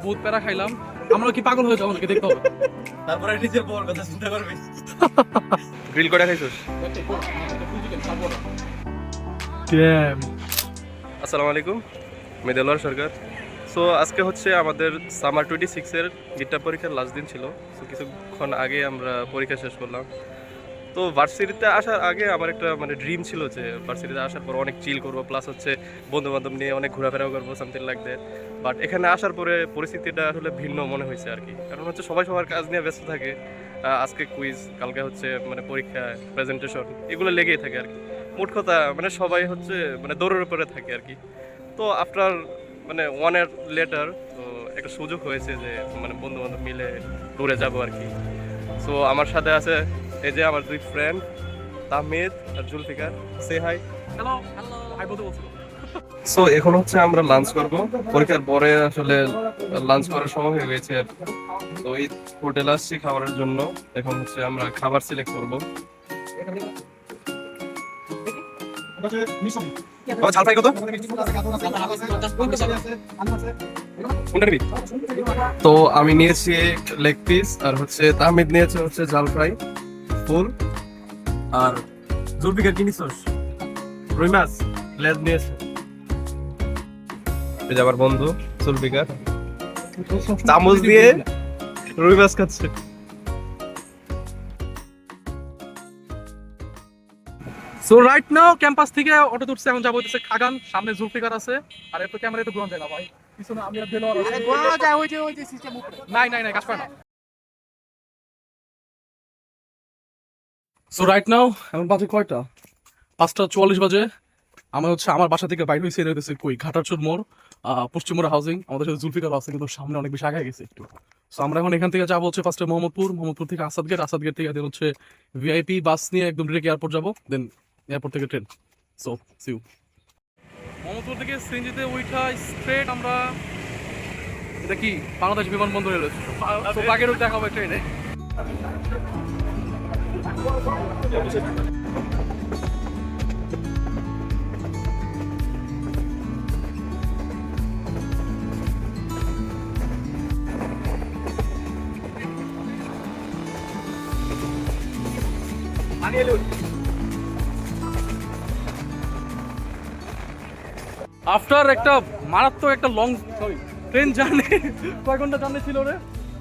বহুত প্যারা খাইলাম। আমরা কি পাগল হয়ে যাবো নাকি দেখতে হবে। তারপরে নিজের বউর কথা চিন্তা করবি। গ্রিল করে খাইছস? আসসালামু আলাইকুম, আমি দেলোয়ার সরকার। সো আজকে হচ্ছে আমাদের সামার 26-এর মিডটার্ম পরীক্ষার লাস্ট দিন ছিল। সো কিছুক্ষণ আগে আমরা পরীক্ষা শেষ করলাম। তো ভার্সিটিতে আসার আগে আমার একটা ড্রিম ছিল যে ভার্সিটিতে আসার পর অনেক চিল করবো, প্লাস হচ্ছে বন্ধু বান্ধব নিয়ে অনেক ঘোরাফেরাও করবো, সামথিং লাইক দ্যাট। বাট এখানে আসার পরে পরিস্থিতিটা আসলে ভিন্ন মনে হয়েছে আর কি। কারণ হচ্ছে সবাই সবার কাজ নিয়ে ব্যস্ত থাকে। আজকে কুইজ, কালকে হচ্ছে পরীক্ষা, প্রেজেন্টেশন, এগুলো লেগেই থাকে আর কি। মোট কথা সবাই হচ্ছে দৌড়ের উপরে থাকে আর কি। তো আফটার 1 ইয়ার লেটার তো একটা সুযোগ হয়েছে যে বন্ধু বান্ধব মিলে ট্যুরে যাবো আর কি। সো আমার সাথে আছে এই যে আমার দুই ফ্রেন্ড তাহমিদ আর জুলফিকার। সে হাই। হ্যালো হাই বলতে বলছো। সো এখন হচ্ছে আমরা লাঞ্চ করব। পরীক্ষার পরে আসলে লাঞ্চ করার সময় হয়ে গেছে। তো এই হোটেল আসছি খাবারের জন্য। এখন হচ্ছে আমরা খাবার সিলেক্ট করব। ঝাল ফ্রাই কত? তো আমি নিয়েছি লেগ পিস, আর হচ্ছে তাহমিদ নিয়েছে হচ্ছে ঝাল ফ্রাই ফুল, আর জুলফিকার কি নিছস? রুই মাছ লেজ নিয়েছে। এই যে আমার বন্ধু জুলফিকার চামচ দিয়ে রুই মাছ খাচ্ছে। সো রাইট নাও ক্যাম্পাস থেকে অটো তুলছে, এখন যাবো হচ্ছে খাগান। সামনে জুলফিকার আছে, আর এত ক্যামেরা তো ঘোরানো যায় না ভাই। পিছনে আমি আর দেলোয়ার আছে। ঘোরানো যায় ওই যে সিস্টেম উপরে। নাই কাজ করে না। সো রাইট নাও এখন বাজে কয়টা? 5:44 বাজে। আমরা হচ্ছে আমার বাসা থেকে বাইরে হয়েছে হইতেছে কই ঘাটারচুর মোড়, পশ্চিমবঙ্গ হাউজিং। আমাদের সাথে জুলফিকার আছে, কিন্তু সামনে অনেক বেশি আগায় গেছে একটু। সো আমরা এখন এখান থেকে যাবো হচ্ছে ফার্স্টে মোহাম্মদপুর থেকে আসাদ গেট থেকে দেন হচ্ছে ভিআইপি বাস নিয়ে একদম ডিরেক্ট এয়ারপোর্ট যাবো, দেন এয়ারপোর্ট থেকে ট্রেন। সো সিউ মোহাম্মদপুর থেকে সিএনজিতে উঠা স্ট্রেট আমরা, এটা কি বাংলাদেশ বিমানবন্দরে রয়েছে। সো বাগের দেখা হবে ট্রেনে। আফটার একটা মারাত্মক একটা লং ট্রেন জার্নি, কয় ঘন্টা জার্নি ছিল রে?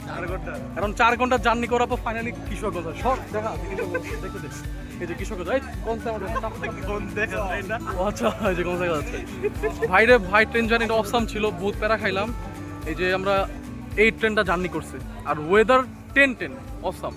4 ঘন্টা। এখন 4 ঘন্টা জার্নি করার পর ফাইনালি কিশোরগঞ্জ সব দেখা দেখতে দেখ। এই যে কিশোরগঞ্জ, এই কোন দেখা যায় না। আচ্ছা, এই যে কোন জায়গা আছে ভাই রে ভাই। ট্রেন জার্নিটা অসাম ছিল, বহুত প্যারা খাইলাম। এই যে আমরা এই ট্রেনটা জার্নি করছি, আর weather 10 awesome.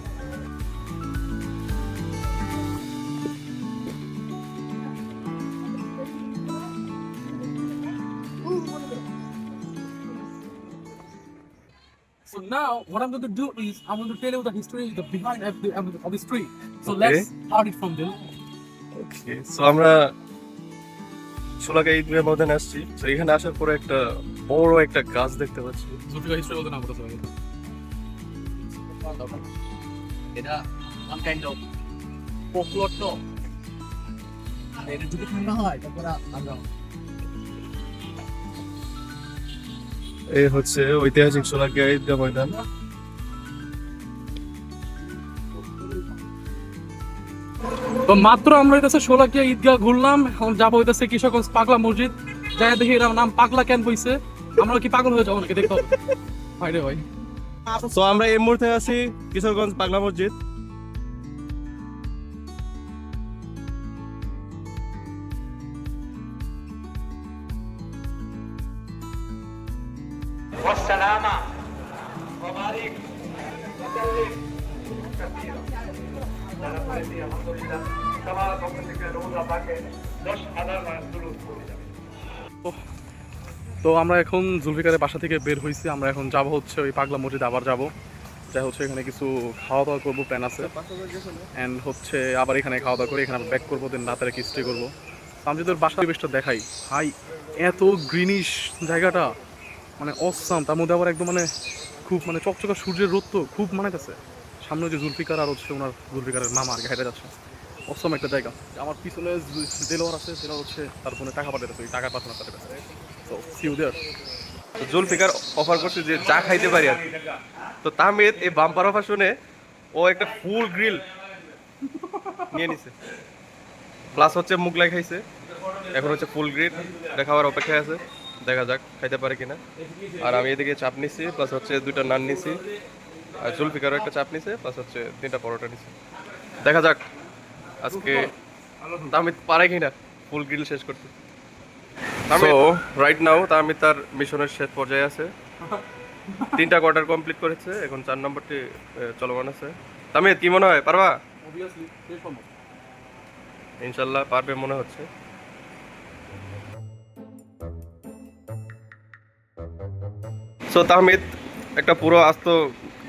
So now, what I'm going to do is I'm going to tell you the history, the behind of this tree. So let's start it from there. Okay, so আমরা সোলাগাই ঈদগাহ ময়দানে আসছি। তো এখানে আসার পরে একটা বড় একটা গাছ দেখতে পাচ্ছি। জুলফিকার হিস্ট্রি বলতে না বলতে হবে। এটা one kind of folklore তো। এটা যদি ঠান্ডা হয় তারপর আমরা এই হচ্ছে ঐতিহাসিক সোলাগাই ঈদগাহ ময়দান। তো মাত্র আমরা হইতেছে শোলাকিয়া ঈদগাহ ঘুরলাম, এখন যাবো হইতেছে কিশোরগঞ্জ পাগলা মসজিদ। যাই দেখি এর নাম পাগলা কেন হইছে, আমরা কি পাগল হয়ে যাবো নাকি দেখতে হবে। ভাই রে ভাই। সো আমরা এই মুহূর্তে আছি কিশোরগঞ্জ পাগলা মসজিদ। والسلامة وبارك وسلم كثيرا. الحمد لله تبارك وتعالى روزا পাকে 10,000 বার দুরূদ পড়ে যাবে। তো আমরা এখন জুলফিকারের বাসা থেকে বের হয়েছি, আমরা এখন যাব হচ্ছে ওই পাগলা মসজিদ আবার যাব। যাই হচ্ছে এখানে কিছু খাওয়া দাওয়া করবো, প্ল্যান আছে। অ্যান্ড হচ্ছে আবার এখানে খাওয়া দাওয়া করে এখানে ব্যাক করবো, দেন রাতে কি স্টে করবো। আমি যদি বাসা পরিবেশটা দেখাই, হাই এত গ্রিনিশ জায়গাটা, অসাম। তার মধ্যে আবার একদম খুব চকচকা সূর্যের রোদ, তো খুব কাছে। সামনে যে জুলফিকার আর হচ্ছে ওনার জুলফিকারের মামা আর হেঁটে যাচ্ছে। অসাম একটা জায়গা। আমার পিছনে দেলোয়ার আছে, দেলোয়ার হচ্ছে তার ফোনে টাকা পাঠাতে, টাকা পাঠানোর সাথে। So see you there. তো জুলফিকার অফার করছে যে চা খাইতে পারি আর কি। তো তাহমিদ এই বাম্পার অফার শুনে ও একটা ফুল গ্রিল নিয়ে নিছে, প্লাস হচ্ছে মুগলাই খাইছে, এখন হচ্ছে ফুল গ্রিল, এটা খাওয়ার অপেক্ষায় আছে, দেখা যাক খাইতে পারে কিনা। আর আমি এদিকে চাপ নিছি, প্লাস হচ্ছে 2টা নান নিছি, আর জুলফিকারও একটা চাপ নিছে, প্লাস হচ্ছে 3টা পরোটা নিছি। দেখা যাক আজকে তাহমিদ পারে কিনা ফুল গ্রিল শেষ করতে। সো রাইট নাও তাহমিদ তার মিশনের শেষ পর্যায়ে আছে, 3টা কোয়ার্টার কমপ্লিট করেছে, এখন 4 নম্বরটি চলমান আছে। তাহমিদ কি মনে হয় পারবা? ইনশাল্লাহ পারবে মনে হচ্ছে। সো তাহমিদ একটা পুরো আস্ত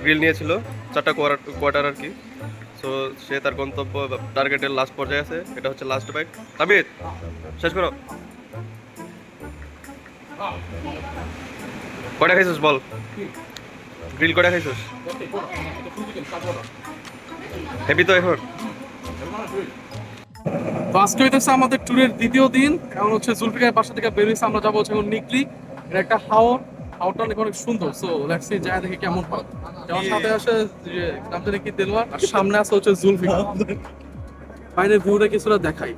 গ্রিল নিয়েছিল, 4টা কোয়ার্টার আর কি। সো সে তার গন্তব্য টার্গেটের লাস্ট পর্যায়ে আছে, এটা হচ্ছে লাস্ট বাইট। তাহমিদ শেষ করো। কয়টা খাইছিস বল, গ্রিল কয়টা খাইছিস? হেভি তো এখন। তো আজকে হইতেছে আমাদের ট্যুরের দ্বিতীয় দিন, কারণ হচ্ছে জুলফিকার বাসা থেকে বেরিয়েছে, আমরা যাবো হচ্ছে এখন নিকলি। এটা একটা হাওরটা নাকি অনেক সুন্দর, সো লেটস সি যায় দেখি কেমন হয়। যেমন সাথে আসে যে নাম জানি কি দেলোয়ার, আর সামনে আছে হচ্ছে জুলফিকার। বাইরের ভিউটা কিছুটা দেখাই।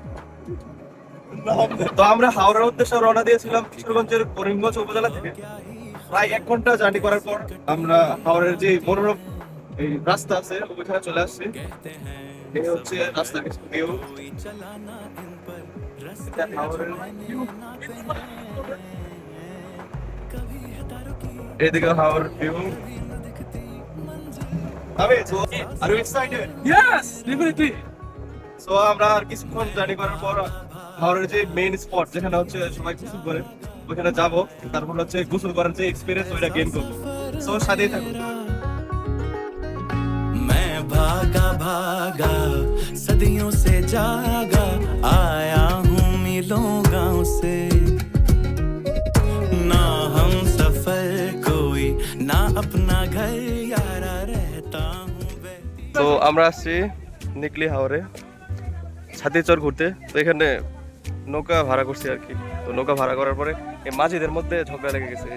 তো আমরা হাওড়ার উদ্দেশ্যে রওনা দিয়েছিলাম কিশোরগঞ্জের করিমগঞ্জ উপজেলা থেকে। প্রায় 1 ঘন্টা জার্নি করার পর আমরা হাওড়ের যে মনোরম এই রাস্তা আছে ওইখানে চলে আসছি। এই হচ্ছে রাস্তার কিছু ভিউ। এদিকে Howrah view. Are you excited? Yes, definitely. So আমরা আর কিছুক্ষণ জার্নি করার পর হাওড়ের যে মেইন স্পট যেখানে হচ্ছে সবাই গোসল করে ওখানে যাব, তারপর হচ্ছে গোসল করার যে এক্সপেরিয়েন্স ওইটা গেইন করবো। সো সাথেই থাকুন। मैं भागा भागा सदियों से जागा आया हूँ मिलों गाँव से ना हम सफर कोई ना अपना घर यारा रहता हूँ তো আমরা আসছি নিকলি হাওরে ছাতিচর ঘুরতে। তো এখানে নৌকা ভাড়া করছি আর কি। তো নৌকা ভাড়া করার পরে এই মাঝিদের মধ্যে ঝগড়া লেগে গেছে।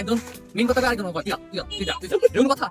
একদম মেন কথা আরেকজন কথা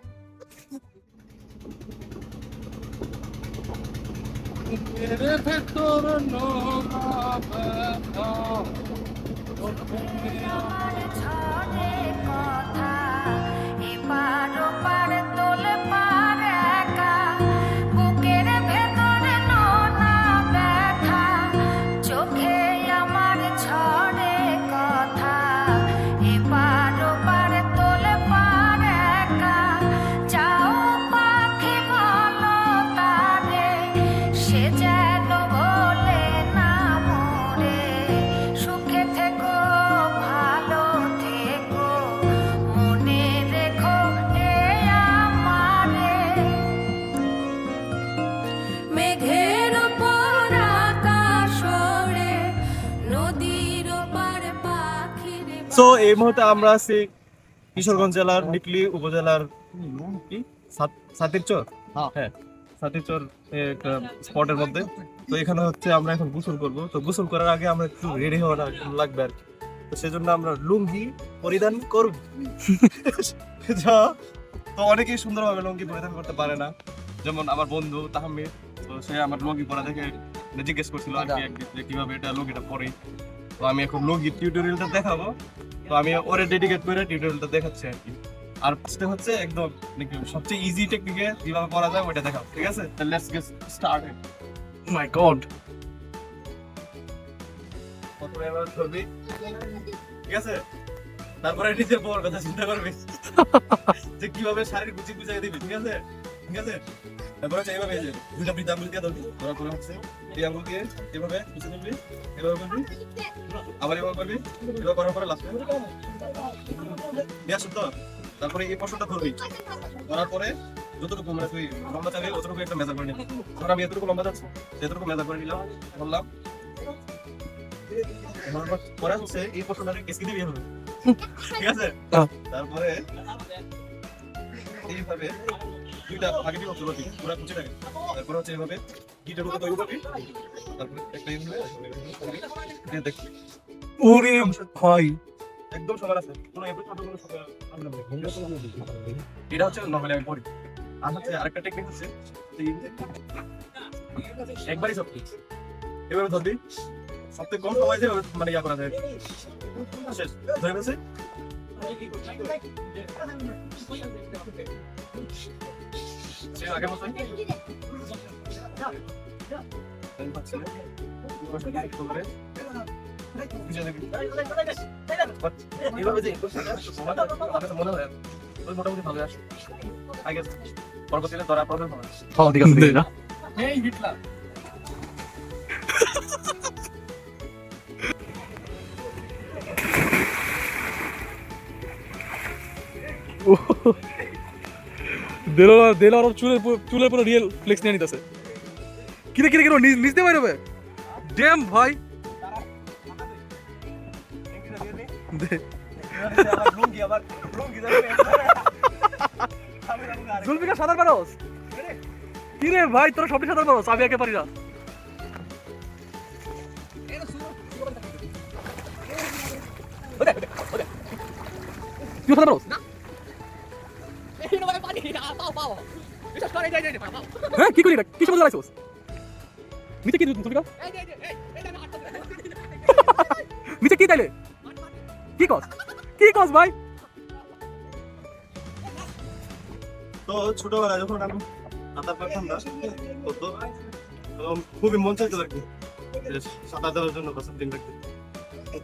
সো এই মুহূর্তে আমরা আছি কিশোরগঞ্জ জেলার নিকলি উপজেলার কি সাতিরচর, হ্যাঁ সাতিরচর একটা স্পটের মধ্যে। তো এখানে হচ্ছে আমরা এখন গোসল করব। তো গোসল করার আগে আমরা একটু রেডি হওয়া লাগবে আর কি। তো সেজন্য আমরা লুঙ্গি পরিধান করব। তো অনেকেই সুন্দরভাবে লুঙ্গি পরিধান করতে পারে না, যেমন আমার বন্ধু তাহমিদ। তো সে আমার লুঙ্গি পরা দেখে জিজ্ঞেস করছিল আর কি একদিন যে কিভাবে এটা লুঙ্গিটা পরে। তো আমি এখন লুঙ্গি টিউটোরিয়ালটা দেখাবো। তো আমি ওরে ডেডিকেট করে টিউটোরিয়ালটা দেখাচ্ছি আর কি। আর ফার্স্টে হচ্ছে একদম সবচেয়ে ইজি টেকনিকে কিভাবে করা যায় ওইটা দেখাবো, ঠিক আছে? তাহলে let's get started. Oh my God, প্রথমে এবার ধরবি, ঠিক আছে? তারপরে নিজের বউর কথা চিন্তা করবি যে কিভাবে শাড়ির গুছি গুছিয়ে দিবি, ঠিক আছে? ঠিক আছে? তারপরে হচ্ছে এইভাবে যে দুইটা বৃদ্ধ আঙুল দিয়ে ধরবি, ধরার পরে হচ্ছে এই আঙুল দিয়ে এভাবে গুছিয়ে দিবি, এভাবে করবি, আবার এভাবে করবি, এভাবে করার পরে লাস্টে দিয়া শুদ্ধ। তারপরে এই পোর্শনটা ধরবি, ধরার পরে যতটুকু মানে তুই লম্বা চাবি অতটুকু একটা মেজার করে নিবি। ধর আমি এতটুকু লম্বা যাচ্ছি, এতটুকু মেজার করে নিলাম, বললাম। পরে হচ্ছে এই পোর্শনটাকে কেসকি দিবি এভাবে, ঠিক আছে? তারপরে এইভাবে দুইটা ভাগে দিব পুরো দিকে পুরো কুচি লাগে তারপর হচ্ছে এভাবে গিটার মতো তৈরি করবি তারপর একটা ইন দিয়ে দেখ ওরে ভাই একদম সবার আছে কোনো এভরি ছোট কোনো সবার আমরা এটা হচ্ছে নরমালি আমি পড়ি আর হচ্ছে আরেকটা টেকনিক হচ্ছে একবারই সব এভাবে ধরবি সবথেকে কম সময় যে মানে ইয়া করা যায় শেষ ধরে ফেলছে সে আগে মতোই এইভাবে যে মনে হয় ওই মোটামুটি ভালো আসে আগে পরবর্তীতে ধরা প্রবলেম হবে হ্যাঁ ঠিক আছে না এই হিটলার দেলোয়ার চুলের পুরো রিয়েল ফ্লেক্স নিয়ে নিতেছে কিরে কিরে কিরে নিজ দিয়ে বাইরে হবে ড্যাম ভাই জুলফিকার সাঁতার পারোস কিরে ভাই তোরা সবই সাঁতার পারোস আমি একে পারি না তুই সাঁতার পারোস এই নয় পানি পাও পাও এটা করে যাই যাই পাও হ্যাঁ কি করি না কি সময় লাগাইছস নিচে কি জুলফিকার এই এটা না হাঁটতে নিচে কি তাইলে কি কস ভাই তো ছোটবেলা যখন আমি সাঁতার পারতাম না তো খুবই মন চাইতো আর কি সাঁতার দেওয়ার জন্য বছর দিন রাখতে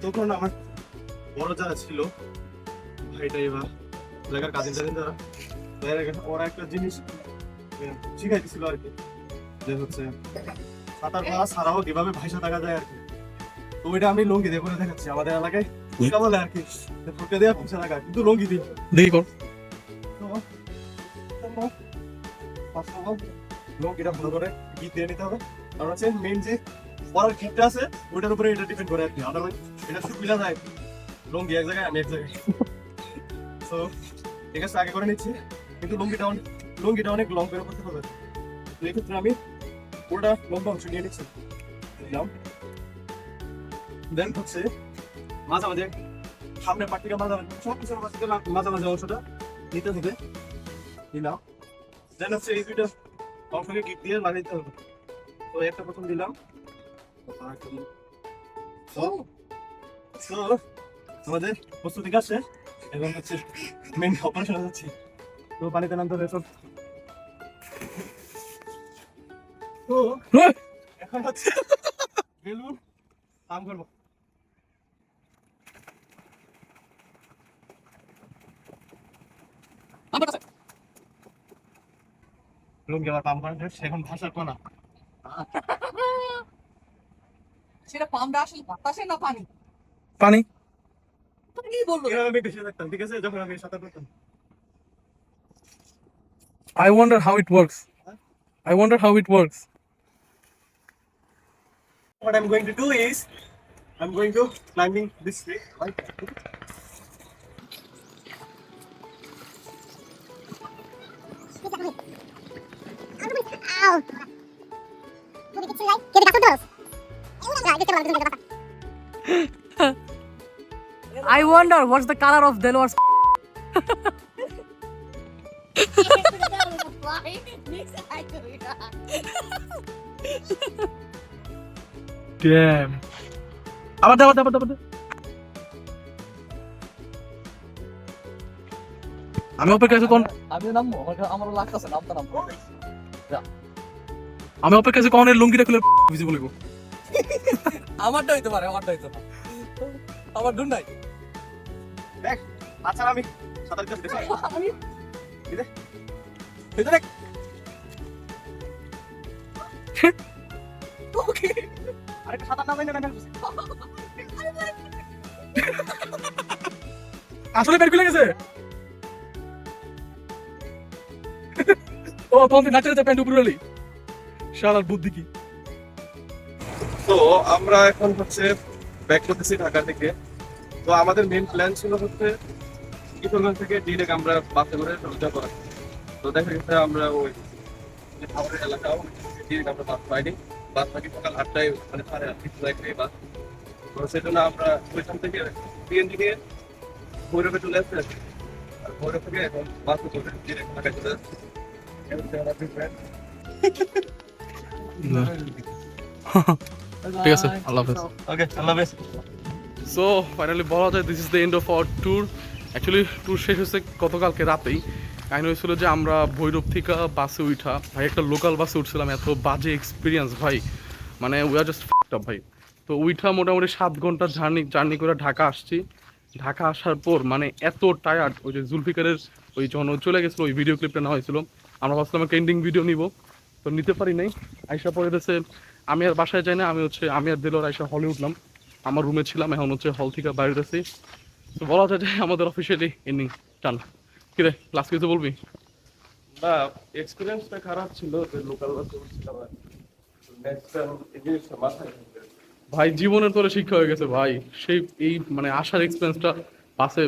তখন আমার বড় যারা ছিল ভাইটাই বা জায়গার কাজিন যারা ওরা একটা জিনিস শিখাই দিছিল আর কি যে হচ্ছে সাঁতার কাটা ছাড়াও কিভাবে ভাইসা থাকা যায় আর কি তো ওইটা আমি লঙ্গি দিয়ে করে দেখাচ্ছি আমাদের এলাকায় ওইটা বলে আর কি ফুটে দেওয়া ভাইসা থাকা কিন্তু লঙ্গি দিই দেখি কর লঙ্গিটা ভালো করে গিট দিয়ে নিতে হবে কারণ হচ্ছে মেইন যে পরার গিটটা আছে ওইটার উপরে এটা ডিপেন্ড করে আর কি আদারওয়াইজ এটা শুধু মিলা যায় লঙ্গি এক জায়গায় আমি এক জায়গায় তো ঠিক আছে আগে করে নিচ্ছি কিন্তু লঙ্গিটা অনেক লং করে করতে হবে তো এই ক্ষেত্রে আমি পুরোটা লম্বা অংশ নিয়ে নিচ্ছি দেন হচ্ছে মাঝামাঝি সামনে পাট্টিকা মাঝামাঝি সব কিছুর মাঝামাঝি অংশটা নিতে হবে দিলাম দেন হচ্ছে এই দুইটা অংশকে গিট দিয়ে লাগিয়ে দিতে হবে তো একটা প্রথম দিলাম তো আমাদের প্রস্তুতি কাজ শেষ এবং হচ্ছে মেন অপারেশন হচ্ছে তো পানিতে নামতে হবে সব তো এখন হচ্ছে বেলুন কাম করবো আমার কাছে লুঙ্গি আবার পাম্প করেন এখন ভাষার কোনা সেটা পামটা আসলে বাতাসে না পানি পানি তুমি কি বললো এভাবে আমি বেশি থাকতাম ঠিক আছে যখন আমি সাঁতার করতাম I wonder how it works. What I'm going to do is I'm going to climbing this tree right I wonder what's the color of Delwar's Damn. আবার দে আমি অপেক্ষা আছি কোন আমি নামবো আমার লাগতেছে নামতে নামবো আমি অপেক্ষা আছি কোন এর লুঙ্গিটা খুলে ভিজিবল হইব আমারটা হইতে পারে আমারটা হইতো না আমার ডুন নাই দেখ আচ্ছা আমি সাঁতার কাটতে দেখি আমি এই দেখ ওকে আরেকটা সাঁতার নামাই না আসলে বের খুলে গেছে ও তোমাদের নাচতে প্যান্ট উপরে এলি শালার বুদ্ধি কি তো আমরা এখন হচ্ছে ব্যাক করতেছি ঢাকা থেকে তো আমাদের মেইন প্ল্যান ছিল হচ্ছে কিশোরগঞ্জ থেকে ডিরেক্ট আমরা বাসে করে যাবো তো দেখা গেছে আমরা ওই যে খাবারের এলাকাও ডিরেক্ট আমরা বাস পাইনি, বাস পাইনি সকাল 8টায় মানে 8:30 বাস। তো সেজন্য আমরা ওইখান থেকে পিএনজি নিয়ে ভৈরবে চলে আসতে আছি, আর ভৈরব থেকে এখন বাসে চলে ডিরেক্ট ঢাকায় চলে যাচ্ছি। এই হচ্ছে আমার ট্রিটমেন্ট। ঠিক আছে, আল্লাহ হাফেজ। ওকে, আল্লাহ হাফেজ। সো ফাইনালি বলা যায় this is the end of our tour. Actually tour শেষ হয়েছে গতকালকে রাতেই। কাহিনী হয়েছিল যে আমরা ভৈরব থেকে বাসে উঠা, ভাই একটা লোকাল বাসে উঠছিলাম, এত বাজে এক্সপিরিয়েন্স ভাই, মানে we are just fucked up ভাই। তো উইঠা মোটামুটি 7 ঘন্টার জার্নি করে ঢাকা আসছি। ঢাকা আসার পর মানে এত টায়ার্ড, ওই যে জুলফিকারের ওই যখন ও চলে গেছিলো ওই ভিডিও ক্লিপটা নেওয়া হয়েছিল, আমরা ভাবছিলাম একটা এন্ডিং ভিডিও নিব, তো নিতে পারি নাই। আইসা পরে গেছে আমি আর বাসায় যাই না, আমি আর দিলর আইসা হলে উঠলাম, আমার রুমে ছিলাম, এখন হচ্ছে হল থেকে বাইরে আছি। তো বলা যায় যে আমাদের অফিসিয়ালি এন্ডিং টান। কিরে লাস্ট কিছু বলবি? না, এক্সপিরিয়েন্সটা খারাপ ছিল যে লোকাল বাসে উঠছিলাম, আর নেক্সট টাইম এই জিনিসটা মাথায় রাখবে। ভাই জীবনের তোরে শিক্ষা হয়ে গেছে ভাই, সেই এই মানে আসার এক্সপিরিয়েন্সটা বাসে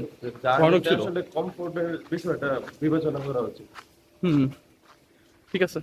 ভয়ানক ছিল। আসলে কমফোর্টের বিষয়টা বিবেচনা করা উচিত। হুম, ঠিক আছে।